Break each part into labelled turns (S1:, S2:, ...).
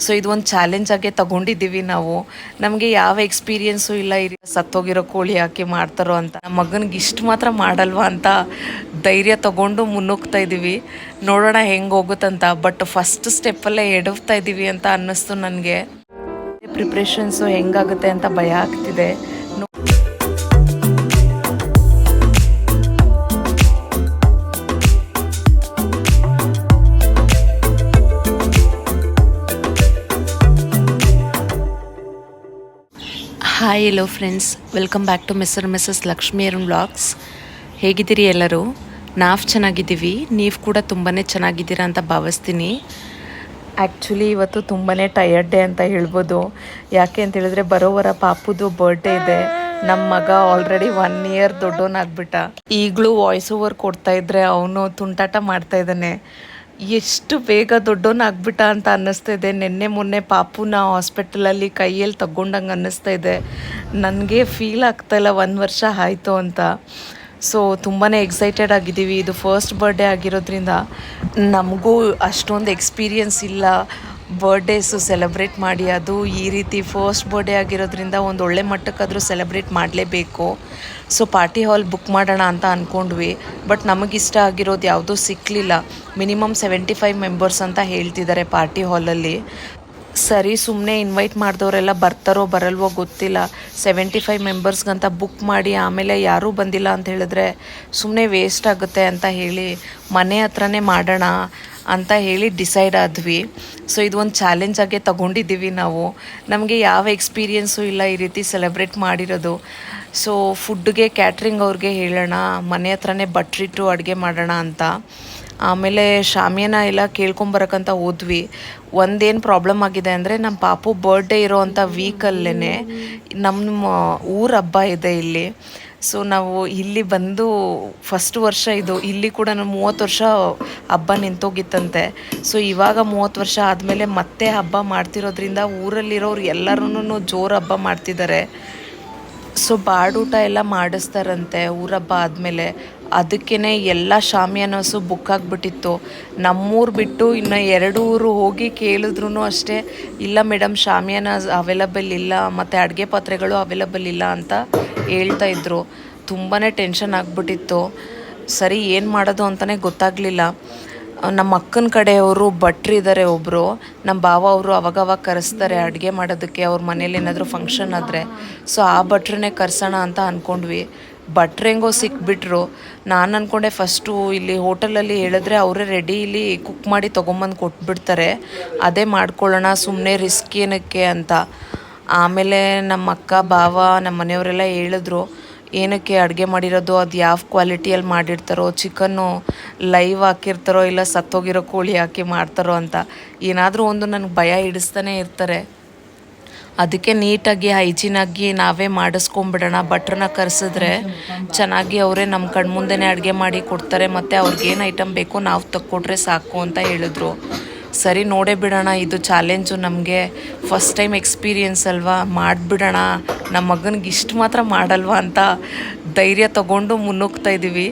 S1: So ಇದು ಒಂದು challenge ಆಗಿ ತಗೊಂಡಿದ್ದೀವಿ ನಾವು. ನಮಗೆ ಯಾವ ಎಕ್ಸ್ಪೀರಿಯೆನ್ಸು ಇಲ್ಲ ಈ ಸತ್ತೋಗಿರೋ ಕೋಳಿ ಹಾಕಿ ಮಾಡ್ತಾರೋ ಅಂತ. ನಮ್ಮ ಮಗನಿಗೆ ಇಷ್ಟು ಮಾತ್ರ ಮಾಡಲ್ವಾ ಅಂತ ಧೈರ್ಯ ತಗೊಂಡು ಮುನ್ನುಗ್ತಾ ಇದ್ದೀವಿ. ನೋಡೋಣ ಹೆಂಗೆ ಹೋಗುತ್ತಂತ. ಬಟ್ ಫಸ್ಟ್ ಸ್ಟೆಪ್ಪಲ್ಲೇ ಎಡವ್ತಾ ಇದ್ದೀವಿ ಅಂತ ಅನ್ನಿಸ್ತು ನನಗೆ. ಪ್ರಿಪ್ರೇಷನ್ಸು ಹೆಂಗಾಗುತ್ತೆ ಅಂತ ಭಯ ಆಗ್ತಿದೆ. Hi hello friends, welcome back to Mrs Lakshmi Arun vlogs. ಹೇಗಿದ್ದೀರಿ ಎಲ್ಲರೂ? ನಾವು ಚೆನ್ನಾಗಿದ್ದೀವಿ, ನೀವು ಕೂಡ ತುಂಬಾ ಚೆನ್ನಾಗಿದ್ದೀರಾ ಅಂತ ಭಾವಿಸ್ತೀನಿ. ಆ್ಯಕ್ಚುಲಿ ಇವತ್ತು ತುಂಬಾ ಟಯರ್ಡ್ ಡೇ ಅಂತ ಹೇಳ್ಬೋದು. ಯಾಕೆ ಅಂತ ಹೇಳಿದ್ರೆ ಬರೋವರ ಪಾಪುದು ಬರ್ಡೇ ಇದೆ. ನಮ್ಮ ಮಗ ಆಲ್ರೆಡಿ 1 ಇಯರ್ ದೊಡ್ಡವನಾಗ್ಬಿಟ್ಟ. ಈಗಲೂ ವಾಯ್ಸ್ ಓವರ್ ಕೊಡ್ತಾ ಇದ್ರೆ ಅವನು ತುಂಟಾಟ ಮಾಡ್ತಾ ಇದ್ದಾನೆ. ಎಷ್ಟು ಬೇಗ ದೊಡ್ಡವನಾಗ್ಬಿಟ್ಟ ಅಂತ ಅನ್ನಿಸ್ತಾ ಇದೆ. ನಿನ್ನೆ ಮೊನ್ನೆ ಪಾಪುನ ಹಾಸ್ಪಿಟಲಲ್ಲಿ ಕೈಯಲ್ಲಿ ತಗೊಂಡಂಗೆ ಅನ್ನಿಸ್ತಾ ಇದೆ. ನನಗೆ ಫೀಲ್ ಆಗ್ತಾಯಿಲ್ಲ 1 ವರ್ಷ ಆಯಿತು ಅಂತ. ಸೊ ತುಂಬಾ ಎಕ್ಸೈಟೆಡ್ ಆಗಿದ್ದೀವಿ. ಇದು ಫಸ್ಟ್ ಬರ್ಡೇ ಆಗಿರೋದ್ರಿಂದ ನಮಗೂ ಅಷ್ಟೊಂದು ಎಕ್ಸ್ಪೀರಿಯನ್ಸ್ ಇಲ್ಲ ಬರ್ಡೇಸು ಸೆಲೆಬ್ರೇಟ್ ಮಾಡಿ. ಅದು ಈ ರೀತಿ ಫಸ್ಟ್ ಬರ್ಡೇ ಆಗಿರೋದ್ರಿಂದ ಒಂದು ಒಳ್ಳೆ ಮಟ್ಟಕ್ಕಾದರೂ ಸೆಲೆಬ್ರೇಟ್ ಮಾಡಲೇಬೇಕು. ಸೊ ಪಾರ್ಟಿ ಹಾಲ್ ಬುಕ್ ಮಾಡೋಣ ಅಂತ ಅಂದ್ಕೊಂಡ್ವಿ. ಬಟ್ ನಮಗಿಷ್ಟ ಆಗಿರೋದು ಯಾವುದೂ ಸಿಕ್ಕಲಿಲ್ಲ. ಮಿನಿಮಮ್ 75 ಮೆಂಬರ್ಸ್ ಅಂತ ಹೇಳ್ತಿದ್ದಾರೆ ಪಾರ್ಟಿ ಹಾಲಲ್ಲಿ. ಸರಿ, ಸುಮ್ಮನೆ ಇನ್ವೈಟ್ ಮಾಡಿದವರೆಲ್ಲ ಬರ್ತಾರೋ ಬರಲ್ವೋ ಗೊತ್ತಿಲ್ಲ. 75 ಮೆಂಬರ್ಸ್ಗಂತ ಬುಕ್ ಮಾಡಿ ಆಮೇಲೆ ಯಾರೂ ಬಂದಿಲ್ಲ ಅಂತ ಹೇಳಿದ್ರೆ ಸುಮ್ಮನೆ ವೇಸ್ಟ್ ಆಗುತ್ತೆ ಅಂತ ಹೇಳಿ ಮನೆ ಹತ್ರನೇ ಮಾಡೋಣ ಅಂತ ಹೇಳಿ ಡಿಸೈಡ್ ಆದ್ವಿ. ಸೊ ಇದು ಒಂದು ಚಾಲೆಂಜ್ ಆಗಿ ತಗೊಂಡಿದ್ದೀವಿ ನಾವು. ನಮಗೆ ಯಾವ ಎಕ್ಸ್ಪೀರಿಯೆನ್ಸು ಇಲ್ಲ ಈ ರೀತಿ ಸೆಲೆಬ್ರೇಟ್ ಮಾಡಿರೋದು. ಸೊ ಫುಡ್ಗೆ ಕ್ಯಾಟ್ರಿಂಗ್ ಅವ್ರಿಗೆ ಹೇಳೋಣ, ಮನೆ ಹತ್ರನೇ ಭಟ್ರಿಟ್ಟು ಅಡುಗೆ ಮಾಡೋಣ ಅಂತ. ಆಮೇಲೆ ಶಾಮಿಯಾನ ಎಲ್ಲ ಕೇಳ್ಕೊಂಬರಕ್ಕಂತ ಹೋದ್ವಿ. ಒಂದೇನು ಪ್ರಾಬ್ಲಮ್ ಆಗಿದೆ ಅಂದರೆ ನಮ್ಮ ಪಾಪು ಬರ್ಡೇ ಇರೋ ಅಂಥ ವೀಕಲ್ಲೇ ನಮ್ಮ ಊರ ಹಬ್ಬ ಇದೆ ಇಲ್ಲಿ. ಸೊ ನಾವು ಇಲ್ಲಿ ಬಂದು ಫಸ್ಟ್ ವರ್ಷ ಇದು. ಇಲ್ಲಿ ಕೂಡ 30 ವರ್ಷ ಹಬ್ಬ ನಿಂತೋಗಿತ್ತಂತೆ. ಸೊ ಇವಾಗ 30 ವರ್ಷ ಆದಮೇಲೆ ಮತ್ತೆ ಹಬ್ಬ ಮಾಡ್ತಿರೋದ್ರಿಂದ ಊರಲ್ಲಿರೋರು ಎಲ್ಲರೂ ಜೋರು ಹಬ್ಬ ಮಾಡ್ತಿದ್ದಾರೆ. ಸೊ ಬಾಡೂಟ ಎಲ್ಲ ಮಾಡಿಸ್ತಾರಂತೆ ಊರಬ್ಬ ಆದಮೇಲೆ. ಅದಕ್ಕೇ ಎಲ್ಲ ಶಾಮಿಯಾನಸು ಬುಕ್ ಆಗಿಬಿಟ್ಟಿತ್ತು. ನಮ್ಮೂರು ಬಿಟ್ಟು ಇನ್ನು 2 ಊರು ಹೋಗಿ ಕೇಳಿದ್ರೂ ಅಷ್ಟೇ, ಇಲ್ಲ ಮೇಡಮ್ ಶಾಮಿಯಾನ ಅವೈಲಬಲ್ ಇಲ್ಲ ಮತ್ತು ಅಡುಗೆ ಪಾತ್ರೆಗಳು ಅವೈಲಬಲ್ ಇಲ್ಲ ಅಂತ ಹೇಳ್ತಾಯಿದ್ರು. ತುಂಬಾ ಟೆನ್ಷನ್ ಆಗಿಬಿಟ್ಟಿತ್ತು. ಸರಿ ಏನು ಮಾಡೋದು ಅಂತಲೇ ಗೊತ್ತಾಗಲಿಲ್ಲ. ನಮ್ಮ ಅಕ್ಕನ ಕಡೆಯವರು ಭಟ್ರು ಇದ್ದಾರೆ ಒಬ್ಬರು. ನಮ್ಮ ಭಾವ ಅವರು ಅವಾಗವಾಗ ಕರೆಸ್ತಾರೆ ಅಡುಗೆ ಮಾಡೋದಕ್ಕೆ ಅವ್ರ ಮನೇಲಿ ಏನಾದರೂ ಫಂಕ್ಷನ್ ಆದರೆ. ಸೊ ಆ ಭಟ್ರನ್ನೇ ಕರೆಸೋಣ ಅಂತ ಅಂದ್ಕೊಂಡ್ವಿ. ಭಟ್ರು ಹೆಂಗೋ ಸಿಕ್ಬಿಟ್ರು. ನಾನು ಅಂದ್ಕೊಂಡೆ ಫಸ್ಟು ಇಲ್ಲಿ ಹೋಟೆಲಲ್ಲಿ ಹೇಳಿದ್ರೆ ಅವರೇ ರೆಡಿ ಇಲ್ಲಿ ಕುಕ್ ಮಾಡಿ ತೊಗೊಂಬಂದು ಕೊಟ್ಬಿಡ್ತಾರೆ, ಅದೇ ಮಾಡ್ಕೊಳ್ಳೋಣ ಸುಮ್ಮನೆ ರಿಸ್ಕ್ ಏನಕ್ಕೆ ಅಂತ. ಆಮೇಲೆ ನಮ್ಮ ಅಕ್ಕ ಭಾವ ನಮ್ಮ ಮನೆಯವರೆಲ್ಲ ಹೇಳಿದ್ರು, ಏನಕ್ಕೆ ಅಡುಗೆ ಮಾಡಿರೋದು, ಅದು ಯಾವ ಕ್ವಾಲಿಟಿಯಲ್ಲಿ ಮಾಡಿರ್ತಾರೋ, ಚಿಕನ್ನು ಲೈವ್ ಹಾಕಿರ್ತಾರೋ ಇಲ್ಲ ಸತ್ತೋಗಿರೋ ಕೋಳಿ ಹಾಕಿ ಮಾಡ್ತಾರೋ ಅಂತ ಏನಾದರೂ ಒಂದು ನನಗೆ ಭಯ ಹಿಡಿಸ್ತಾನೆ ಇರ್ತಾರೆ. ಅದಕ್ಕೆ ನೀಟಾಗಿ ಹೈಜೀನಾಗಿ ನಾವೇ ಮಾಡಿಸ್ಕೊಂಬಿಡೋಣ. ಭಟ್ರನ್ನ ಕರೆಸಿದ್ರೆ ಚೆನ್ನಾಗಿ ಅವರೇ ನಮ್ಮ ಕಣ್ಮುಂದೆನೇ ಅಡುಗೆ ಮಾಡಿ ಕೊಡ್ತಾರೆ ಮತ್ತು ಅವ್ರಿಗೇನು ಐಟಮ್ ಬೇಕೋ ನಾವು ತಕ್ಕೊಟ್ರೆ ಸಾಕು ಅಂತ ಹೇಳಿದ್ರು. ಸರಿ ನೋಡೇ ಬಿಡೋಣ, ಇದು ಚಾಲೆಂಜು ನಮಗೆ ಫಸ್ಟ್ ಟೈಮ್ ಎಕ್ಸ್ಪೀರಿಯೆನ್ಸ್ ಅಲ್ವಾ, ಮಾಡಿಬಿಡೋಣ. ನಮ್ಮ ಮಗನಿಗೆ ಇಷ್ಟು ಮಾತ್ರ ಮಾಡಲ್ವಾ ಅಂತ ಧೈರ್ಯ ತಗೊಂಡು ಮುನ್ನುಗ್ತಾ ಇದ್ದೀವಿ.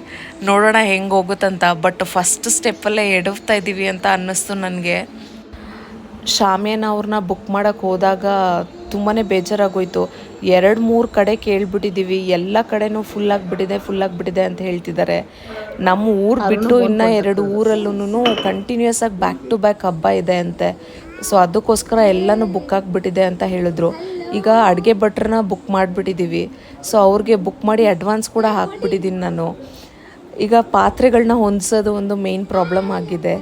S1: ನೋಡೋಣ ಹೆಂಗೆ ಹೋಗುತ್ತಂತ. ಬಟ್ ಫಸ್ಟ್ ಸ್ಟೆಪ್ಪಲ್ಲೇ ಎಡವ್ತಾ ಇದ್ದೀವಿ ಅಂತ ಅನ್ನಿಸ್ತು ನನಗೆ. ಶಾಮಿಯಾನ ಅವ್ರನ್ನ ಬುಕ್ ಮಾಡೋಕ್ಕೆ ಹೋದಾಗ ತುಂಬಾ ಬೇಜಾರಾಗೋಯ್ತು. 2-3 ಕಡೆ ಕೇಳಿಬಿಟ್ಟಿದ್ದೀವಿ, ಎಲ್ಲ ಕಡೆನೂ ಫುಲ್ಲಾಗಿಬಿಟ್ಟಿದೆ ಅಂತ ಹೇಳ್ತಿದ್ದಾರೆ. ನಮ್ಮ ಊರು ಬಿಟ್ಟು ಇನ್ನು 2 ಊರಲ್ಲೂ ಕಂಟಿನ್ಯೂಸ್ ಆಗಿ ಬ್ಯಾಕ್ ಟು ಬ್ಯಾಕ್ ಹಬ್ಬ ಇದೆ ಅಂತೆ. ಸೊ ಅದಕ್ಕೋಸ್ಕರ ಎಲ್ಲನೂ ಬುಕ್ ಆಗಿಬಿಟ್ಟಿದೆ ಅಂತ ಹೇಳಿದ್ರು. ಈಗ ಅಡುಗೆ ಭಟ್ರನ್ನ ಬುಕ್ ಮಾಡಿಬಿಟ್ಟಿದ್ದೀವಿ. ಸೊ ಅವ್ರಿಗೆ ಬುಕ್ ಮಾಡಿ ಅಡ್ವಾನ್ಸ್ ಕೂಡ ಹಾಕ್ಬಿಟ್ಟಿದ್ದೀನಿ ನಾನು. ಈಗ ಪಾತ್ರೆಗಳನ್ನ ಹೊಂದಿಸೋದು ಒಂದು ಮೇನ್ ಪ್ರಾಬ್ಲಮ್ ಆಗಿದೆ.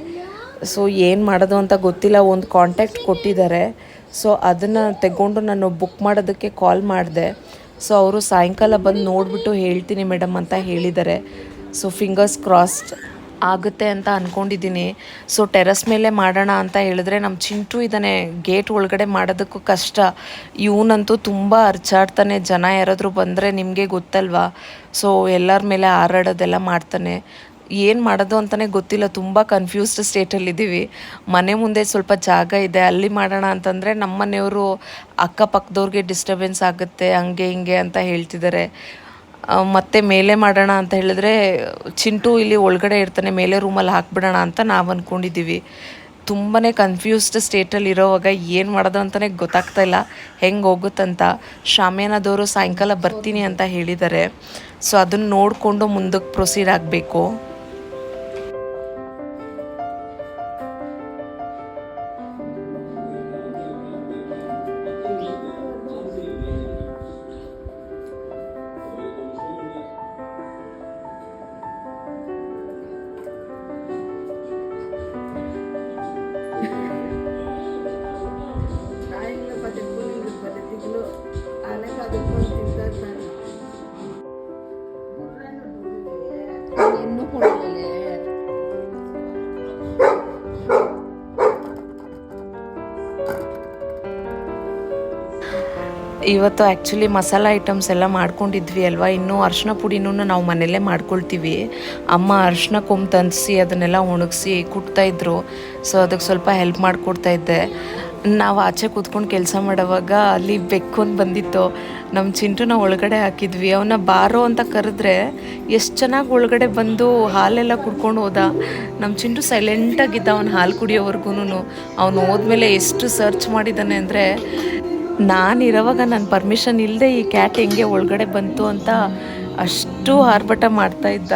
S1: ಸೊ ಏನು ಮಾಡೋದು ಅಂತ ಗೊತ್ತಿಲ್ಲ. ಒಂದು ಕಾಂಟ್ಯಾಕ್ಟ್ ಕೊಟ್ಟಿದ್ದಾರೆ. ಸೊ ಅದನ್ನು ತೆಗೊಂಡು ನಾನು ಬುಕ್ ಮಾಡೋದಕ್ಕೆ ಕಾಲ್ ಮಾಡಿದೆ. ಸೊ ಅವರು ಸಾಯಂಕಾಲ ಬಂದು ನೋಡಿಬಿಟ್ಟು ಹೇಳ್ತೀನಿ ಮೇಡಮ್ ಅಂತ ಹೇಳಿದ್ದಾರೆ. ಸೊ ಫಿಂಗರ್ಸ್ ಕ್ರಾಸ್ಡ್ ಆಗುತ್ತೆ ಅಂತ ಅಂದ್ಕೊಂಡಿದ್ದೀನಿ. ಸೊ ಟೆರಸ್ ಮೇಲೆ ಮಾಡೋಣ ಅಂತ ಹೇಳಿದ್ರೆ ನಮ್ಮ ಚಿಂಟು ಇದ್ದಾನೆ, ಗೇಟ್ ಒಳಗಡೆ ಮಾಡೋದಕ್ಕೂ ಕಷ್ಟ. ಇವನಂತೂ ತುಂಬ ಅರ್ಚಾಡ್ತಾನೆ. ಜನ ಯಾರಾದರೂ ಬಂದರೆ ನಿಮಗೆ ಗೊತ್ತಲ್ವಾ, ಸೊ ಎಲ್ಲರ ಮೇಲೆ ಹಾರಾಡೋದೆಲ್ಲ ಮಾಡ್ತಾನೆ. ಏನು ಮಾಡೋದು ಅಂತಲೇ ಗೊತ್ತಿಲ್ಲ. ತುಂಬ ಕನ್ಫ್ಯೂಸ್ಡ್ ಸ್ಟೇಟಲ್ಲಿದ್ದೀವಿ. ಮನೆ ಮುಂದೆ ಸ್ವಲ್ಪ ಜಾಗ ಇದೆ, ಅಲ್ಲಿ ಮಾಡೋಣ ಅಂತಂದರೆ ನಮ್ಮ ಮನೆಯವರು ಅಕ್ಕಪಕ್ಕದವ್ರಿಗೆ ಡಿಸ್ಟರ್ಬೆನ್ಸ್ ಆಗುತ್ತೆ ಹಂಗೆ ಹಿಂಗೆ ಅಂತ ಹೇಳ್ತಿದ್ದಾರೆ. ಮತ್ತು ಮೇಲೆ ಮಾಡೋಣ ಅಂತ ಹೇಳಿದ್ರೆ ಚಿಂಟು ಇಲ್ಲಿ ಒಳಗಡೆ ಇರ್ತಾನೆ, ಮೇಲೆ ರೂಮಲ್ಲಿ ಹಾಕ್ಬಿಡೋಣ ಅಂತ ನಾವು ಅಂದ್ಕೊಂಡಿದ್ದೀವಿ. ತುಂಬಾ ಕನ್ಫ್ಯೂಸ್ಡ್ ಸ್ಟೇಟಲ್ಲಿ ಇರೋವಾಗ ಏನು ಮಾಡೋದು ಅಂತಲೇ ಗೊತ್ತಾಗ್ತಾ ಇಲ್ಲ, ಹೆಂಗೆ ಹೋಗುತ್ತಂತ. ಶಾಮಿಯಾನದವರು ಸಾಯಂಕಾಲ ಬರ್ತೀನಿ ಅಂತ ಹೇಳಿದ್ದಾರೆ. ಸೊ ಅದನ್ನು ನೋಡಿಕೊಂಡು ಮುಂದಕ್ಕೆ ಪ್ರೊಸೀಡ್ ಆಗಬೇಕು. ಇವತ್ತು ಆ್ಯಕ್ಚುಲಿ ಮಸಾಲ ಐಟಮ್ಸ್ ಎಲ್ಲ ಮಾಡ್ಕೊಂಡಿದ್ವಿ ಅಲ್ವಾ. ಇನ್ನೂ ಅರಿಶಿನ ಪುಡಿನೂ ನಾವು ಮನೆಯಲ್ಲೇ ಮಾಡ್ಕೊಳ್ತೀವಿ. ಅಮ್ಮ ಅರಿಶಿನ ಕೊಂಬು ತಂದಿಸಿ ಅದನ್ನೆಲ್ಲ ಒಣಗಿಸಿ ಕುಟ್ತಾಯಿದ್ರು. ಸೊ ಅದಕ್ಕೆ ಸ್ವಲ್ಪ ಹೆಲ್ಪ್ ಮಾಡಿಕೊಡ್ತಾ ಇದ್ದೆ. ನಾವು ಆಚೆ ಕೂತ್ಕೊಂಡು ಕೆಲಸ ಮಾಡೋವಾಗ ಅಲ್ಲಿ ಬೆಕ್ಕೊಂದು ಬಂದಿತ್ತು. ನಮ್ಮ ಚಿಂಟುನ ಒಳಗಡೆ ಹಾಕಿದ್ವಿ. ಅವನ್ನ ಬಾರೋ ಅಂತ ಕರೆದ್ರೆ ಎಷ್ಟು ಚೆನ್ನಾಗಿ ಒಳಗಡೆ ಬಂದು ಹಾಲೆಲ್ಲ ಕುಡ್ಕೊಂಡು ಹೋದ. ನಮ್ಮ ಚಿಂಟು ಸೈಲೆಂಟಾಗಿದ್ದ ಅವ್ನು ಹಾಲು ಕುಡಿಯೋವರೆಗೂ. ಅವನು ಹೋದ್ಮೇಲೆ ಎಷ್ಟು ಸರ್ಚ್ ಮಾಡಿದ್ದಾನೆ ಅಂದರೆ, ನಾನಿರೋವಾಗ ನನ್ನ ಪರ್ಮಿಷನ್ ಇಲ್ಲದೆ ಈ ಕ್ಯಾಟ್ ಹೆಂಗೆ ಒಳಗಡೆ ಬಂತು ಅಂತ ಅಷ್ಟು ಆರ್ಭಟ ಮಾಡ್ತಾಯಿದ್ದ.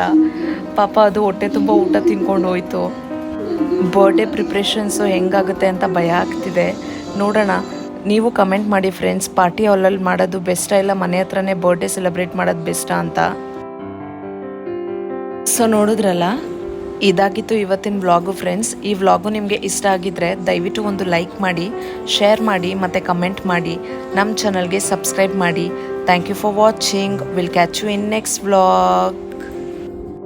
S1: ಪಾಪ ಅದು ಹೊಟ್ಟೆ ತುಂಬ ಊಟ ತಿನ್ಕೊಂಡು ಹೋಯ್ತು. ಬರ್ಡೇ ಪ್ರಿಪ್ರೇಷನ್ಸು ಹೆಂಗಾಗುತ್ತೆ ಅಂತ ಭಯ ಆಗ್ತಿದೆ. ನೋಡೋಣ, ನೀವು ಕಮೆಂಟ್ ಮಾಡಿ ಫ್ರೆಂಡ್ಸ್, ಪಾರ್ಟಿ ಹಾಲಲ್ಲಿ ಮಾಡೋದು ಬೆಸ್ಟಾ ಇಲ್ಲ ಮನೆ ಹತ್ರನೇ ಬರ್ಡೇ ಸೆಲೆಬ್ರೇಟ್ ಮಾಡೋದು ಬೆಸ್ಟಾ ಅಂತ. ಸೊ ನೋಡಿದ್ರಲ್ಲ, ಇದಾಗಿತ್ತು ಇವತ್ತಿನ ವ್ಲಾಗು ಫ್ರೆಂಡ್ಸ್. ಈ ವ್ಲಾಗು ನಿಮಗೆ ಇಷ್ಟ ಆಗಿದ್ದರೆ ದಯವಿಟ್ಟು ಒಂದು ಲೈಕ್ ಮಾಡಿ, ಶೇರ್ ಮಾಡಿ ಮತ್ತು ಕಮೆಂಟ್ ಮಾಡಿ. ನಮ್ಮ ಚಾನಲ್ಗೆ ಸಬ್ಸ್ಕ್ರೈಬ್ ಮಾಡಿ. Thank you for watching. Will catch you in next vlog.